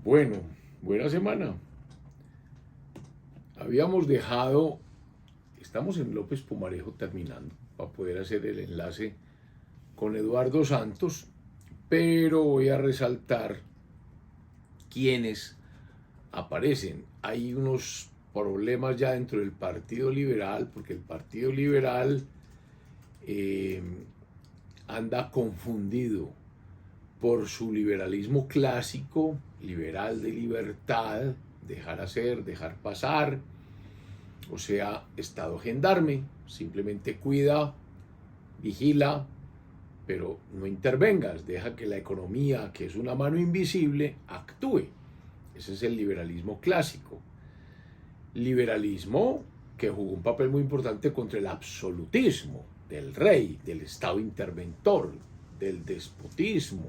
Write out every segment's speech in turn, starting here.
Bueno, buena semana. Habíamos dejado, estamos en López Pumarejo terminando para poder hacer el enlace con Eduardo Santos, pero voy a resaltar quiénes aparecen. Hay unos problemas ya dentro del Partido Liberal, porque el Partido Liberal eh, anda confundido por su liberalismo clásico, liberal de libertad, dejar hacer, dejar pasar, o sea, Estado gendarme, simplemente cuida, vigila, pero no intervengas, deja que la economía, que es una mano invisible, actúe. Ese es el liberalismo clásico. Liberalismo que jugó un papel muy importante contra el absolutismo del rey, del Estado interventor, del despotismo.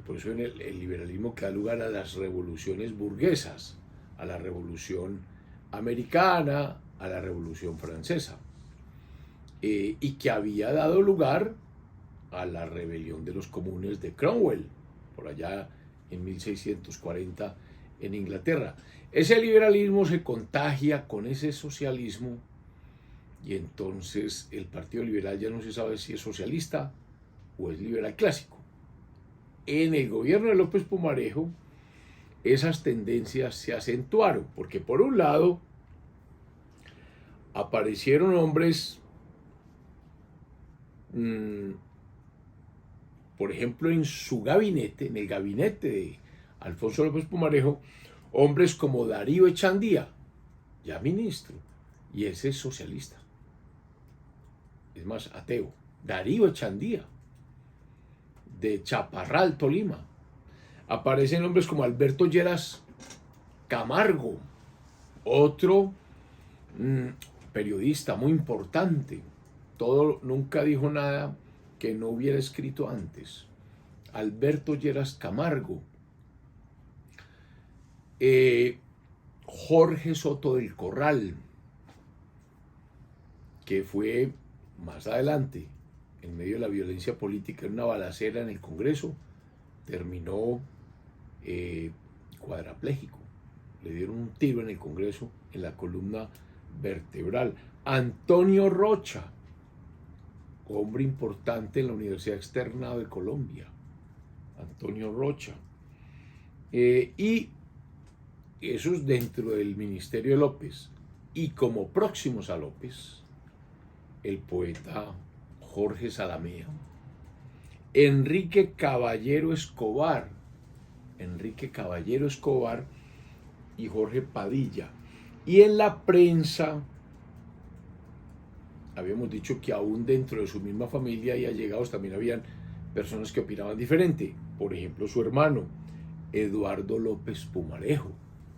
Por eso en el liberalismo que da lugar a las revoluciones burguesas, a la revolución americana, a la revolución francesa, y que había dado lugar a la rebelión de los comunes de Cromwell, por allá en 1640 en Inglaterra. Ese liberalismo se contagia con ese socialismo y entonces el Partido Liberal ya no se sabe si es socialista o es liberal clásico. En el gobierno de López Pumarejo esas tendencias se acentuaron, porque por un lado aparecieron hombres, por ejemplo, en su gabinete, en el gabinete de Alfonso López Pumarejo, hombres como Darío Echandía, ya ministro, y ese es socialista, es más ateo. Darío Echandía, de Chaparral, Tolima. Aparecen hombres como Alberto Lleras Camargo, otro periodista muy importante. Nunca dijo nada que no hubiera escrito antes. Alberto Lleras Camargo. Jorge Soto del Corral, que fue más adelante, en medio de la violencia política, en una balacera en el Congreso, terminó cuadrapléjico. Le dieron un tiro en el Congreso, en la columna vertebral. Antonio Rocha, hombre importante en la Universidad Externa de Colombia. Antonio Rocha. Y eso es dentro del Ministerio de López. Y como próximos a López, el poeta Jorge Salamea, Enrique Caballero Escobar y Jorge Padilla. Y en la prensa, habíamos dicho que aún dentro de su misma familia y allegados también habían personas que opinaban diferente. Por ejemplo, su hermano, Eduardo López Pumarejo,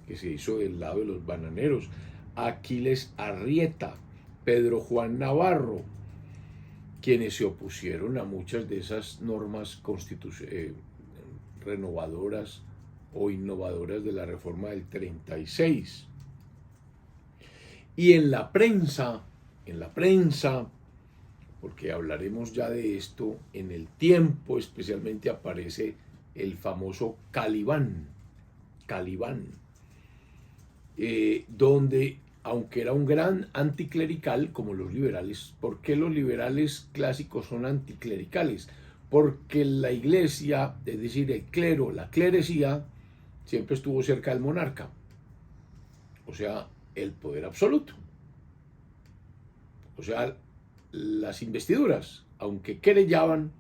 que se hizo del lado de los bananeros. Aquiles Arrieta, Pedro Juan Navarro, quienes se opusieron a muchas de esas normas renovadoras o innovadoras de la reforma del 36. Y en la prensa, porque hablaremos ya de esto, en El Tiempo especialmente aparece el famoso Calibán, donde, aunque era un gran anticlerical, como los liberales. ¿Por qué los liberales clásicos son anticlericales? Porque la iglesia, es decir, el clero, la clerecía, siempre estuvo cerca del monarca, o sea, el poder absoluto. O sea, las investiduras, aunque querellaban,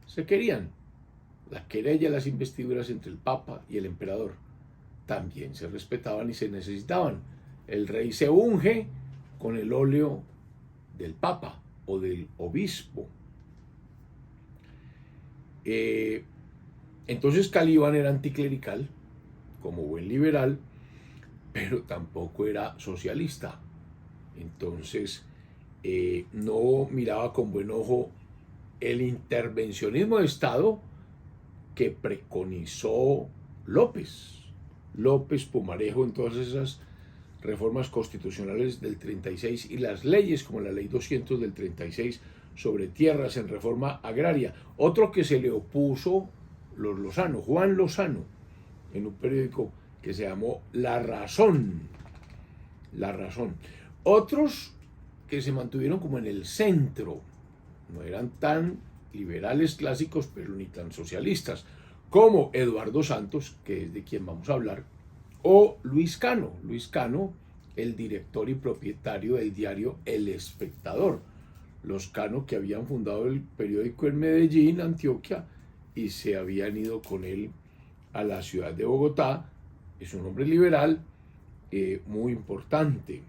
se querían. La querella, las investiduras entre el Papa y el emperador, también se respetaban y se necesitaban. El rey se unge con el óleo del Papa o del obispo. Entonces Calibán era anticlerical, como buen liberal, pero tampoco era socialista. Entonces no miraba con buen ojo el intervencionismo de Estado que preconizó López Pumarejo en todas esas reformas constitucionales del 36 y las leyes como la ley 200 del 36 sobre tierras en reforma agraria. Otro que se le opuso, Juan Lozano, en un periódico que se llamó La Razón. La Razón. Otros que se mantuvieron como en el centro, no eran tan liberales clásicos, pero ni tan socialistas, como Eduardo Santos, que es de quien vamos a hablar, o Luis Cano. Luis Cano, el director y propietario del diario El Espectador. Los Cano que habían fundado el periódico en Medellín, Antioquia, y se habían ido con él a la ciudad de Bogotá. Es un hombre liberal muy importante.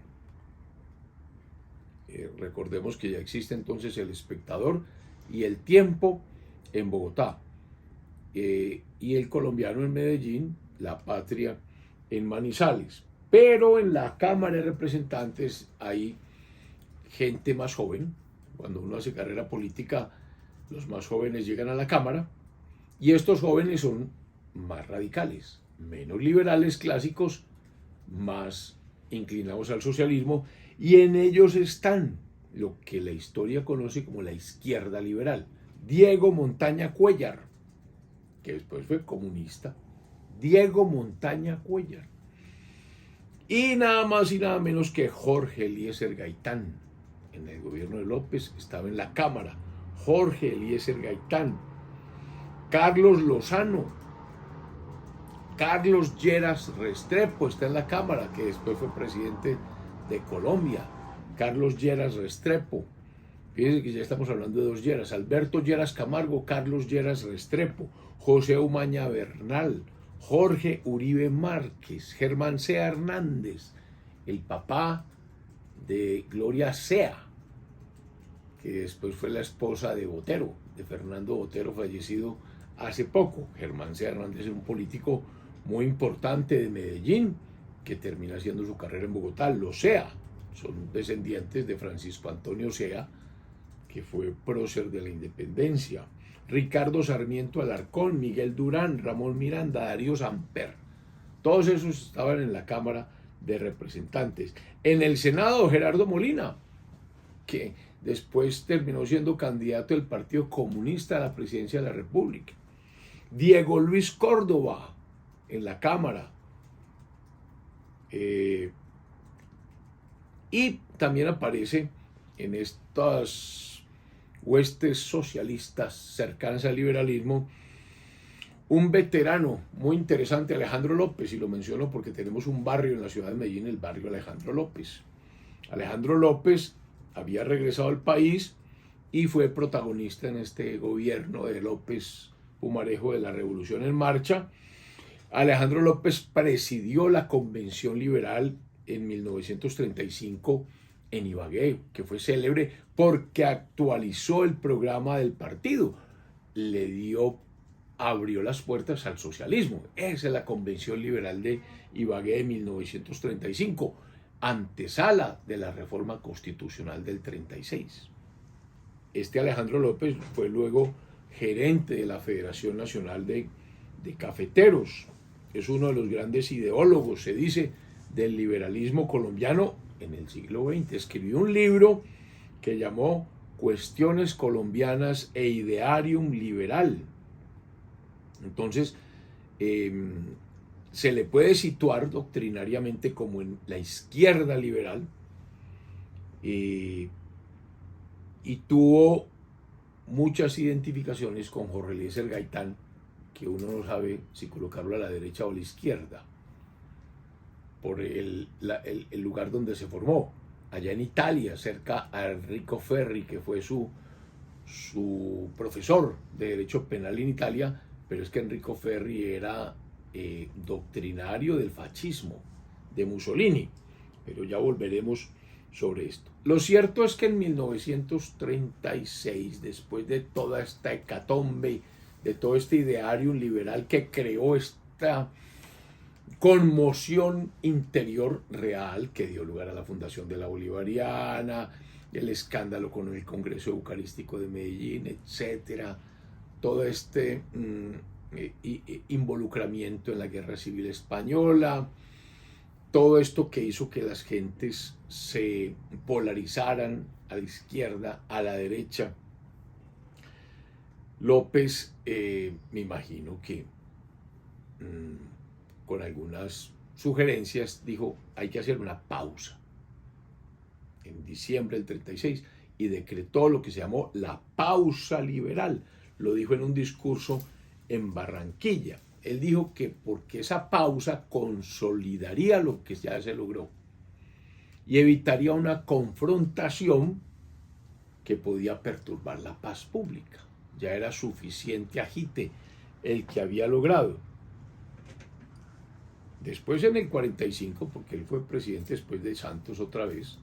Recordemos que ya existe entonces El Espectador y El Tiempo en Bogotá, y el colombiano en Medellín, La Patria en Manizales. Pero en la Cámara de Representantes hay gente más joven. Cuando uno hace carrera política, los más jóvenes llegan a la Cámara, y estos jóvenes son más radicales, menos liberales clásicos, más inclinados al socialismo, y en ellos están lo que la historia conoce como la izquierda liberal. Diego Montaña Cuéllar, que después fue comunista, Diego Montaña Cuéllar, y nada más y nada menos que Jorge Eliezer Gaitán. En el gobierno de López estaba en la Cámara Jorge Eliezer Gaitán, Carlos Lozano, Carlos Lleras Restrepo está en la Cámara, que después fue presidente de Colombia. Carlos Lleras Restrepo. Fíjense que ya estamos hablando de dos Lleras. Alberto Lleras Camargo, Carlos Lleras Restrepo, José Umaña Bernal, Jorge Uribe Márquez, Germán Sea Hernández, el papá de Gloria Sea, que después fue la esposa de Botero, de Fernando Botero, fallecido hace poco. Germán Sea Hernández es un político muy importante de Medellín, que termina haciendo su carrera en Bogotá. Los Sea son descendientes de Francisco Antonio Sea, que fue prócer de la independencia. Ricardo Sarmiento Alarcón, Miguel Durán, Ramón Miranda, Darío Samper. Todos esos estaban en la Cámara de Representantes. En el Senado, Gerardo Molina, que después terminó siendo candidato del Partido Comunista a la presidencia de la República. Diego Luis Córdoba en la Cámara. Y también aparece en estas huestes socialistas cercanas al liberalismo un veterano muy interesante, Alejandro López, y lo menciono porque tenemos un barrio en la ciudad de Medellín, el barrio Alejandro López. Alejandro López había regresado al país y fue protagonista en este gobierno de López Pumarejo de la Revolución en Marcha. Alejandro López presidió la Convención Liberal en 1935 en Ibagué, que fue célebre porque actualizó el programa del partido, abrió las puertas al socialismo. Esa es la Convención Liberal de Ibagué de 1935, antesala de la reforma constitucional del 36. Este Alejandro López fue luego gerente de la Federación Nacional de Cafeteros. Es uno de los grandes ideólogos, se dice, del liberalismo colombiano en el siglo XX. Escribió un libro que llamó Cuestiones Colombianas e Idearium Liberal. Entonces, se le puede situar doctrinariamente como en la izquierda liberal, y tuvo muchas identificaciones con Jorge Eliezer Gaitán, que uno no sabe si colocarlo a la derecha o a la izquierda, por el lugar donde se formó, allá en Italia, cerca a Enrico Ferri, que fue su profesor de Derecho Penal en Italia, pero es que Enrico Ferri era doctrinario del fascismo, de Mussolini, pero ya volveremos sobre esto. Lo cierto es que en 1936, después de toda esta hecatombe, de todo este ideario liberal que creó esta conmoción interior real que dio lugar a la fundación de la Bolivariana, el escándalo con el Congreso Eucarístico de Medellín, etcétera, todo este involucramiento en la Guerra Civil Española, todo esto que hizo que las gentes se polarizaran a la izquierda, a la derecha. López, me imagino que con algunas sugerencias, dijo, hay que hacer una pausa en diciembre del 36 y decretó lo que se llamó la pausa liberal. Lo dijo en un discurso en Barranquilla. Él dijo que porque esa pausa consolidaría lo que ya se logró y evitaría una confrontación que podía perturbar la paz pública. Ya era suficiente agite el que había logrado. Después en el 45, porque él fue presidente después de Santos otra vez,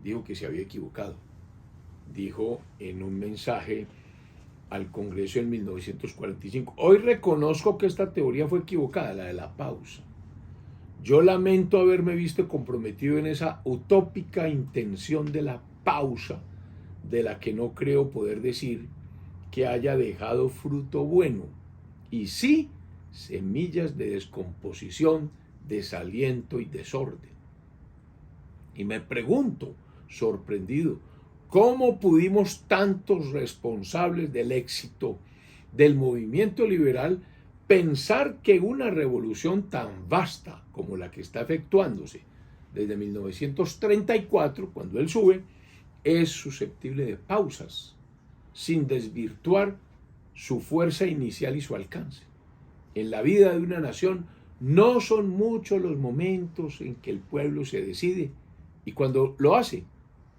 dijo que se había equivocado. Dijo en un mensaje al Congreso en 1945, hoy reconozco que esta teoría fue equivocada, la de la pausa. Yo lamento haberme visto comprometido en esa utópica intención de la pausa, de la que no creo poder decir que haya dejado fruto bueno, y sí semillas de descomposición, desaliento y desorden. Y me pregunto, sorprendido, ¿cómo pudimos tantos responsables del éxito del movimiento liberal pensar que una revolución tan vasta como la que está efectuándose desde 1934, cuando él sube, es susceptible de pausas, sin desvirtuar su fuerza inicial y su alcance? En la vida de una nación no son muchos los momentos en que el pueblo se decide, y cuando lo hace,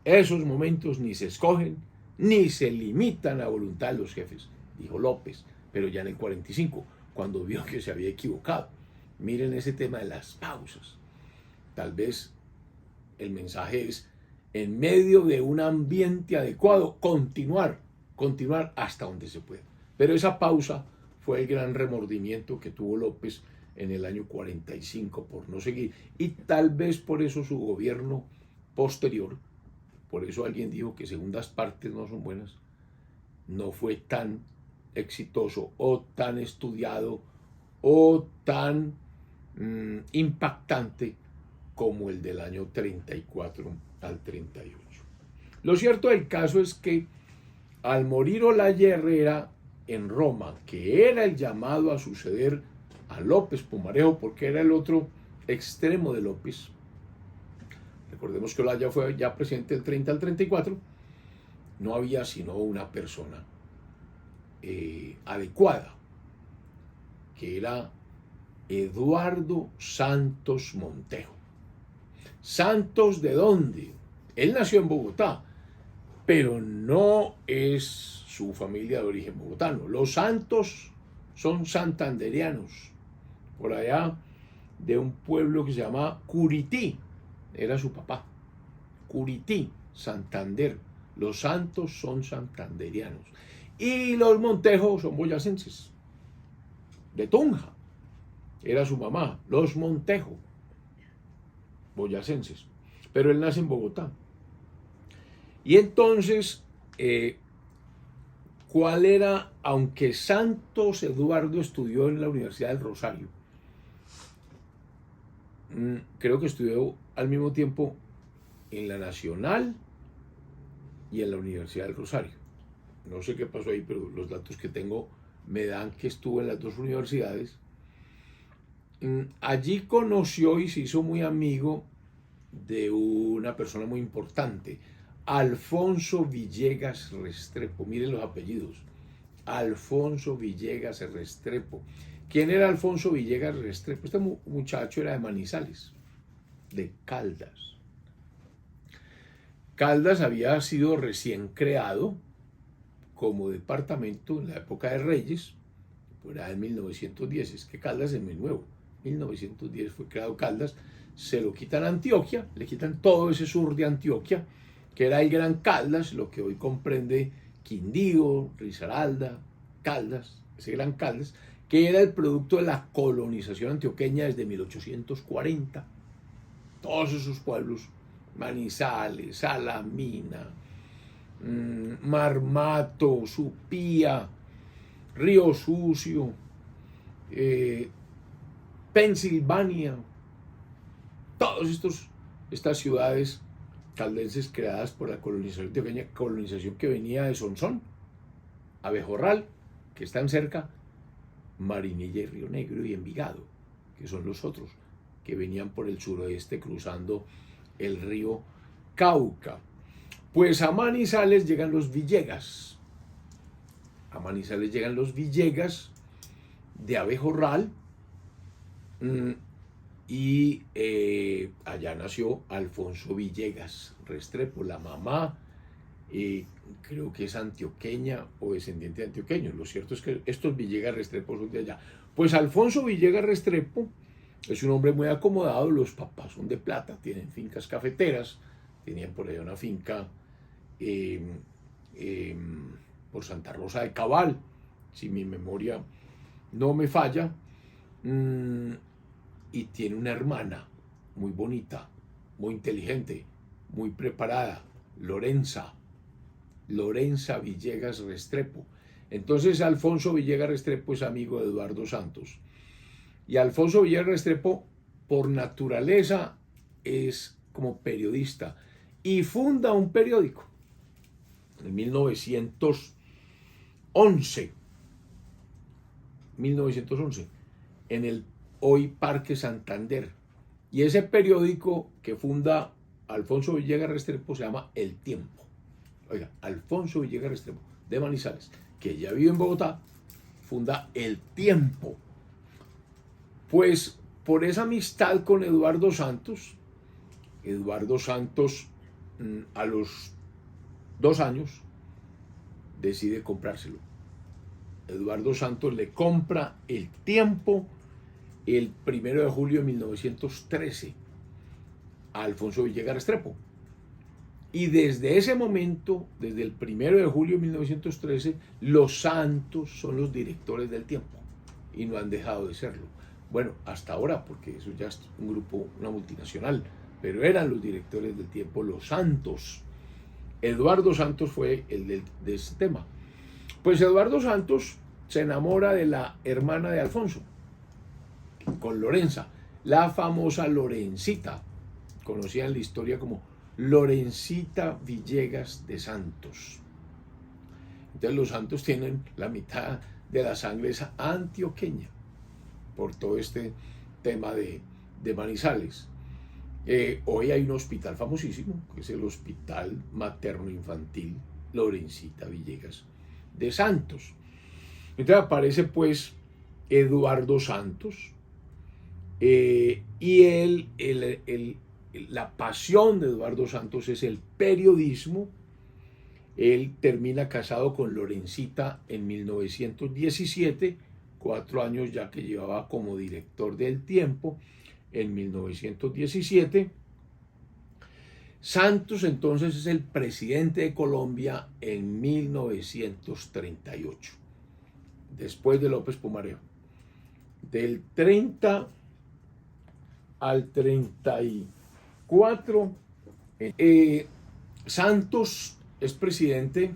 esos momentos ni se escogen ni se limitan a voluntad de los jefes, dijo López, pero ya en el 45, cuando vio que se había equivocado. Miren ese tema de las pausas. Tal vez el mensaje es, en medio de un ambiente adecuado, continuar hasta donde se pueda. Pero esa pausa fue el gran remordimiento que tuvo López en el año 45 por no seguir. Y tal vez por eso su gobierno posterior, por eso alguien dijo que segundas partes no son buenas, no fue tan exitoso o tan estudiado o tan impactante como el del año 34 al 38. Lo cierto del caso es que al morir Olaya Herrera en Roma, que era el llamado a suceder a López Pumarejo, porque era el otro extremo de López, recordemos que Olaya fue ya presidente del 30 al 34, no había sino una persona adecuada, que era Eduardo Santos Montejo. ¿Santos de dónde? Él nació en Bogotá, pero no es su familia de origen bogotano. Los Santos son santanderianos, por allá de un pueblo que se llama Curití, era su papá. Curití, Santander. Los Santos son santanderianos. Y los Montejo son boyacenses, de Tunja. Era su mamá, los Montejo, boyacenses. Pero él nace en Bogotá. Y entonces, ¿cuál era? Aunque Santos Eduardo estudió en la Universidad del Rosario, creo que estudió al mismo tiempo en la Nacional y en la Universidad del Rosario. No sé qué pasó ahí, pero los datos que tengo me dan que estuvo en las dos universidades. Allí conoció y se hizo muy amigo de una persona muy importante, Alfonso Villegas Restrepo. Miren los apellidos. Alfonso Villegas Restrepo. ¿Quién era Alfonso Villegas Restrepo? Este muchacho era de Manizales, de Caldas. Caldas había sido recién creado como departamento en la época de Reyes, por ahí en 1910. Es que Caldas es muy nuevo. 1910 fue creado Caldas. Se lo quitan a Antioquia, le quitan todo ese sur de Antioquia, que era el Gran Caldas, lo que hoy comprende Quindío, Risaralda, Caldas, ese Gran Caldas, que era el producto de la colonización antioqueña desde 1840. Todos esos pueblos, Manizales, Salamina, Marmato, Supía, Río Sucio, Pensilvania, todas estas ciudades caldenses creadas por la colonización antioqueña, colonización que venía de Sonsón, Abejorral, que están cerca, Marinilla y Río Negro y Envigado. que son los otros, que venían por el suroeste cruzando el río Cauca. Pues a Manizales llegan los Villegas. A Manizales llegan los Villegas de Abejorral, y allá nació Alfonso Villegas Restrepo. La mamá creo que es antioqueña o descendiente de antioqueños. Lo cierto es que estos Villegas Restrepo son de allá. Pues Alfonso Villegas Restrepo es un hombre muy acomodado. Los papás son de plata, tienen fincas cafeteras, tenían por allá una finca por Santa Rosa de Cabal, si mi memoria no me falla, y tiene una hermana muy bonita, muy inteligente, muy preparada, Lorenza Villegas Restrepo. Entonces Alfonso Villegas Restrepo es amigo de Eduardo Santos. Y Alfonso Villegas Restrepo, por naturaleza, es como periodista y funda un periódico en 1911, en el hoy Parque Santander. Y ese periódico que funda Alfonso Villegas Restrepo se llama El Tiempo. Oiga, Alfonso Villegas Restrepo, de Manizales, que ya vive en Bogotá, funda El Tiempo. Pues por esa amistad con Eduardo Santos, a los 2 años decide comprárselo. Eduardo Santos le compra El Tiempo el 1 de julio de 1913 a Alfonso Villegas Restrepo. Y desde ese momento, desde el 1 de julio de 1913, los Santos son los directores del Tiempo y no han dejado de serlo. Bueno, hasta ahora, porque eso ya es un grupo, una multinacional, pero eran los directores del Tiempo, los Santos. Eduardo Santos fue el de ese tema. Pues Eduardo Santos se enamora de la hermana de Alfonso, con Lorenza, la famosa Lorencita, conocida en la historia como Lorencita Villegas de Santos. Entonces los Santos tienen la mitad de la sangre esa antioqueña, por todo este tema de Manizales. Hoy hay un hospital famosísimo, que es el Hospital Materno Infantil Lorencita Villegas de Santos. Entonces aparece pues Eduardo Santos, y la pasión de Eduardo Santos es el periodismo. Él termina casado con Lorencita en 1917, 4 años ya que llevaba como director del Tiempo en 1917. Santos entonces es el presidente de Colombia en 1938, después de López Pumarejo. Del 30 al 34, Santos es presidente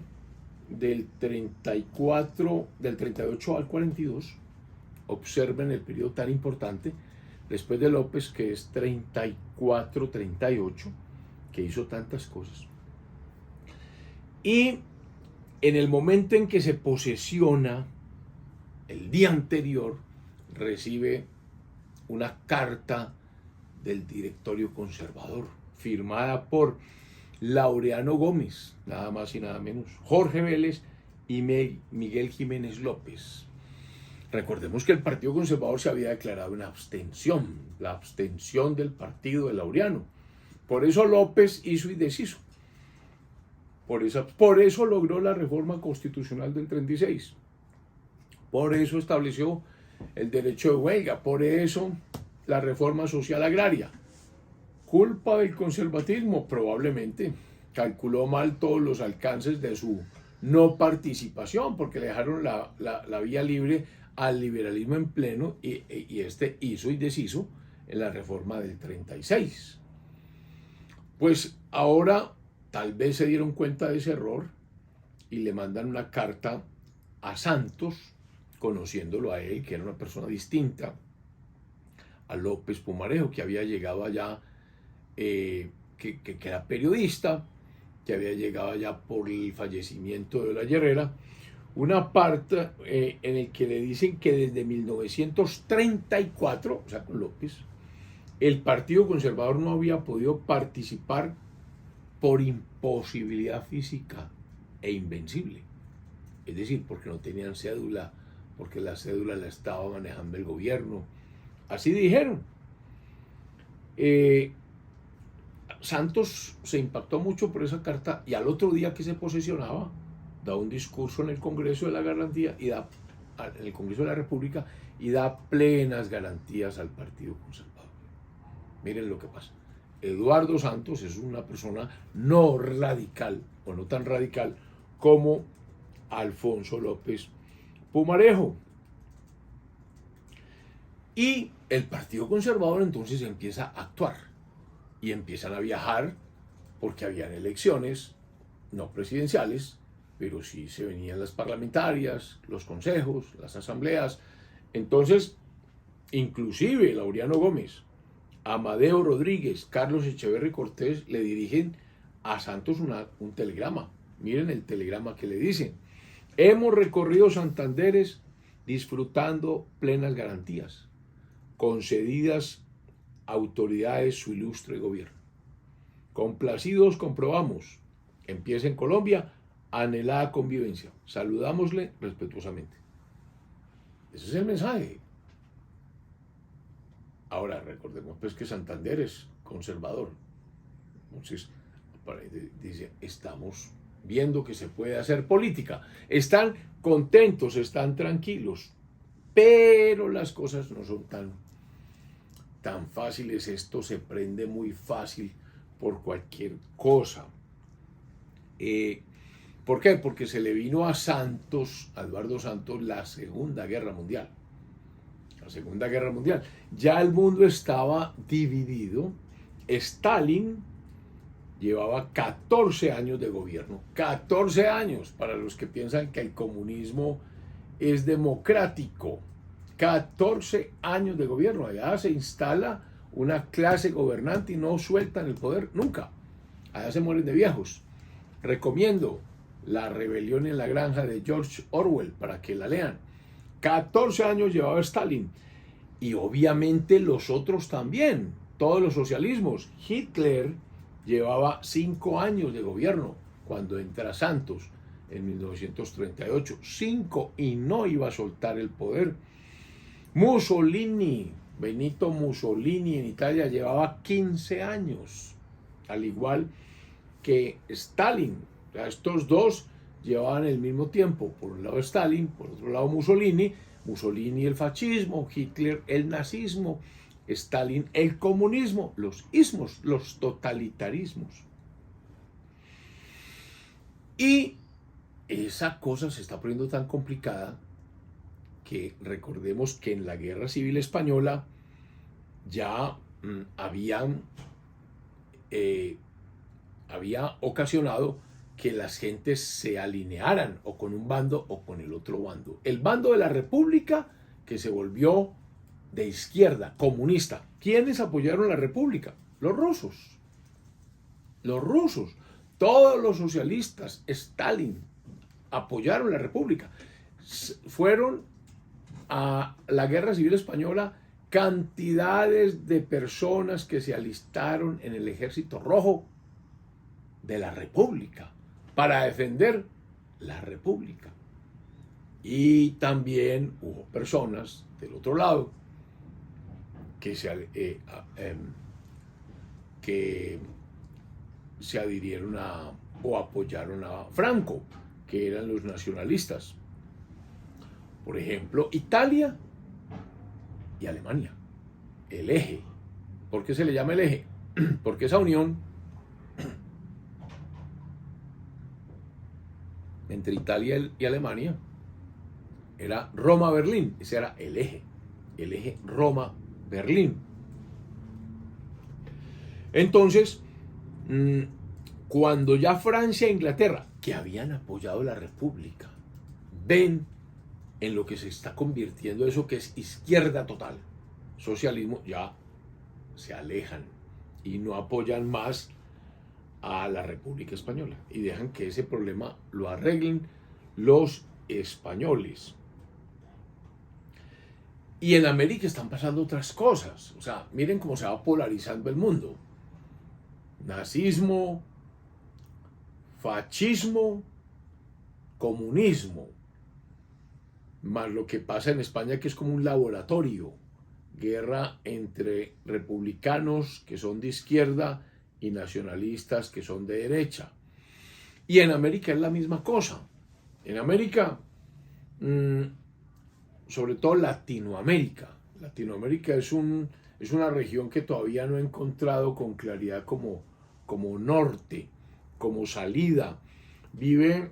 del 34, del 38 al 42. Observen el periodo tan importante, después de López, que es 34-38, que hizo tantas cosas. Y en el momento en que se posesiona, el día anterior, recibe una carta del directorio conservador, firmada por Laureano Gómez, nada más y nada menos, Jorge Vélez y Miguel Jiménez López. Recordemos que el Partido Conservador se había declarado en abstención, la abstención del partido de Laureano. Por eso López hizo y deshizo. Por eso logró la reforma constitucional del 36. Por eso estableció el derecho de huelga. Por eso la reforma social agraria. ¿Culpa del conservatismo? Probablemente. Calculó mal todos los alcances de su no participación, porque le dejaron la vía libre al liberalismo en pleno, y este hizo y deshizo en la reforma del 36. Pues ahora tal vez se dieron cuenta de ese error y le mandan una carta a Santos, conociéndolo a él, que era una persona distinta a López Pumarejo, que había llegado allá, que era periodista, que había llegado allá por el fallecimiento de la Herrera, una parte en el que le dicen que desde 1934, o sea, con López, el Partido Conservador no había podido participar por imposibilidad física e invencible. Es decir, porque no tenían cédula, porque la cédula la estaba manejando el gobierno. Así dijeron. Santos se impactó mucho por esa carta y al otro día que se posesionaba, da un discurso en el Congreso de la Garantía y da en el Congreso de la República y da plenas garantías al Partido Conservador. Miren lo que pasa. Eduardo Santos es una persona no radical o no tan radical como Alfonso López Pumarejo. Y el Partido Conservador entonces empieza a actuar y empiezan a viajar porque habían elecciones, no presidenciales, pero sí se venían las parlamentarias, los consejos, las asambleas. Entonces, inclusive Laureano Gómez, Amadeo Rodríguez, Carlos Echeverri Cortés le dirigen a Santos un telegrama. Miren el telegrama que le dicen. Hemos recorrido Santanderes disfrutando plenas garantías, concedidas autoridades su ilustre gobierno. Complacidos comprobamos, empieza en Colombia, anhelada convivencia. Saludámosle respetuosamente. Ese es el mensaje. Ahora, recordemos pues que Santander es conservador. Entonces, dice, estamos viendo que se puede hacer política. Están contentos, están tranquilos, pero las cosas no son tan fáciles. Esto se prende muy fácil por cualquier cosa. ¿Por qué? Porque se le vino a Santos, a Eduardo Santos, la Segunda Guerra Mundial. La Segunda Guerra Mundial. Ya el mundo estaba dividido. Stalin llevaba 14 años de gobierno. 14 años para los que piensan que el comunismo es democrático. 14 años de gobierno. Allá se instala una clase gobernante y no sueltan el poder nunca. Allá se mueren de viejos. Recomiendo La rebelión en la granja de George Orwell para que la lean. 14 años llevaba Stalin. Y obviamente los otros también. Todos los socialismos. Hitler llevaba 5 años de gobierno cuando entra Santos en 1938. 5 y no iba a soltar el poder. Mussolini, Benito Mussolini en Italia llevaba 15 años, al igual que Stalin. O sea, estos dos llevaban el mismo tiempo. Por un lado Stalin, por otro lado Mussolini. Mussolini el fascismo, Hitler el nazismo, Stalin el comunismo, los ismos, los totalitarismos. Y esa cosa se está poniendo tan complicada que recordemos que en la Guerra Civil Española ya había ocasionado que las gentes se alinearan o con un bando o con el otro bando. El bando de la República, que se volvió de izquierda, comunista. ¿Quiénes apoyaron la República? Los rusos. Los rusos. Todos los socialistas, Stalin, apoyaron la República. Fueron a la Guerra Civil Española cantidades de personas que se alistaron en el Ejército Rojo de la República para defender la República. Y también hubo personas del otro lado que se adhirieron o apoyaron a Franco, que eran los nacionalistas. Por ejemplo, Italia y Alemania, el eje. ¿Por qué se le llama el eje? Porque esa unión entre Italia y Alemania era Roma-Berlín. Ese era el eje Roma-Berlín. Entonces, cuando ya Francia e Inglaterra, que habían apoyado la República, ven en lo que se está convirtiendo eso que es izquierda total, socialismo, ya se alejan y no apoyan más a la República Española y dejan que ese problema lo arreglen los españoles. Y en América están pasando otras cosas. O sea, miren cómo se va polarizando el mundo. Nazismo, fascismo, comunismo. Más lo que pasa en España, que es como un laboratorio. Guerra entre republicanos, que son de izquierda, y nacionalistas, que son de derecha. Y en América es la misma cosa. En América, sobre todo Latinoamérica. Latinoamérica es una región que todavía no ha encontrado con claridad como norte, como salida. Vive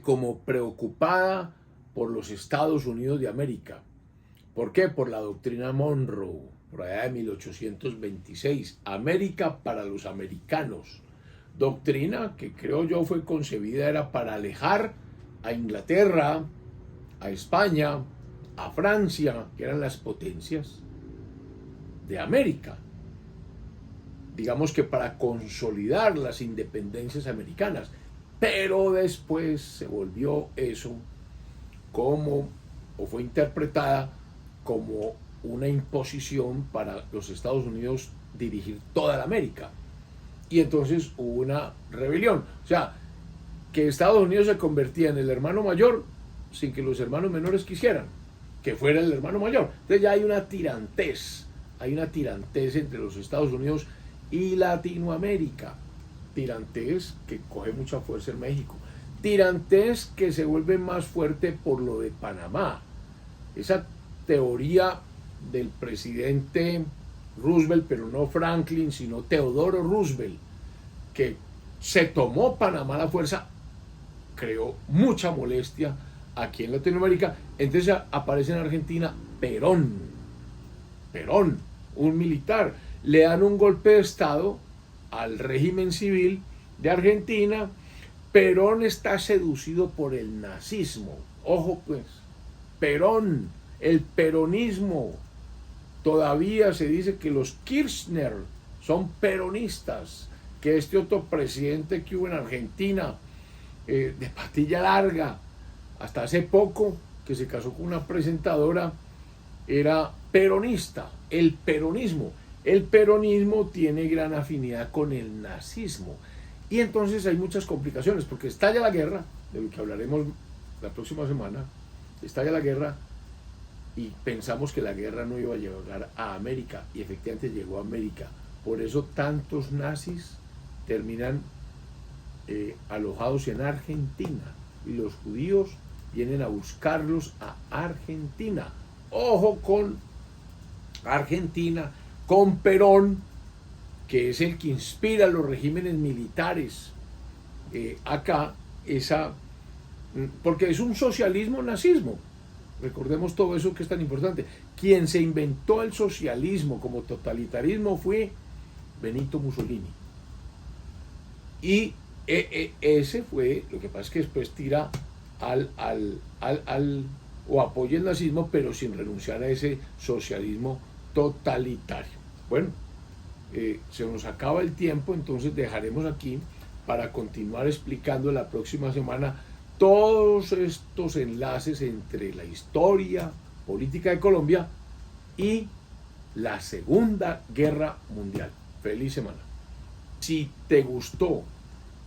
como preocupada por los Estados Unidos de América. ¿Por qué? Por la doctrina Monroe, por allá de 1826. América para los americanos. Doctrina que creo yo fue concebida era para alejar a Inglaterra, a España, a Francia, que eran las potencias de América. Digamos que para consolidar las independencias americanas. Pero después se volvió eso o fue interpretada como una imposición para los Estados Unidos dirigir toda la América. Y entonces hubo una rebelión. O sea, que Estados Unidos se convertía en el hermano mayor sin que los hermanos menores quisieran que fuera el hermano mayor. Entonces ya hay una tirantez entre los Estados Unidos y Latinoamérica. Tirantez que coge mucha fuerza en México. Tirantez que se vuelve más fuerte por lo de Panamá. Esa teoría del presidente Roosevelt, pero no Franklin, sino Teodoro Roosevelt, que se tomó Panamá a la fuerza, creó mucha molestia aquí en Latinoamérica. Entonces aparece en Argentina Perón, un militar. Le dan un golpe de estado al régimen civil de Argentina. Perón está seducido por el nazismo. Ojo pues, Perón, el peronismo. Todavía se dice que los Kirchner son peronistas, que este otro presidente que hubo en Argentina, de patilla larga, hasta hace poco, que se casó con una presentadora, era peronista. El peronismo tiene gran afinidad con el nazismo. Y entonces hay muchas complicaciones, porque estalla la guerra, de lo que hablaremos la próxima semana. Estalla la guerra y pensamos que la guerra no iba a llegar a América, y efectivamente llegó a América. Por eso tantos nazis terminan alojados en Argentina, y los judíos vienen a buscarlos a Argentina. Ojo con Argentina, con Perón, que es el que inspira los regímenes militares acá, porque es un socialismo-nazismo. Recordemos todo eso que es tan importante. Quien se inventó el socialismo como totalitarismo fue Benito Mussolini. Y ese fue, lo que pasa es que después tira o apoya el nazismo, pero sin renunciar a ese socialismo totalitario. Bueno, se nos acaba el tiempo, entonces dejaremos aquí para continuar explicando la próxima semana todos estos enlaces entre la historia política de Colombia y la Segunda Guerra Mundial. Feliz semana. Si te gustó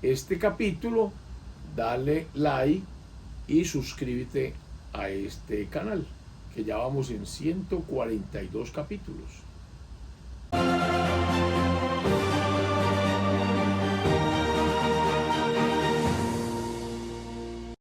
este capítulo, dale like y suscríbete a este canal, que ya vamos en 142 capítulos.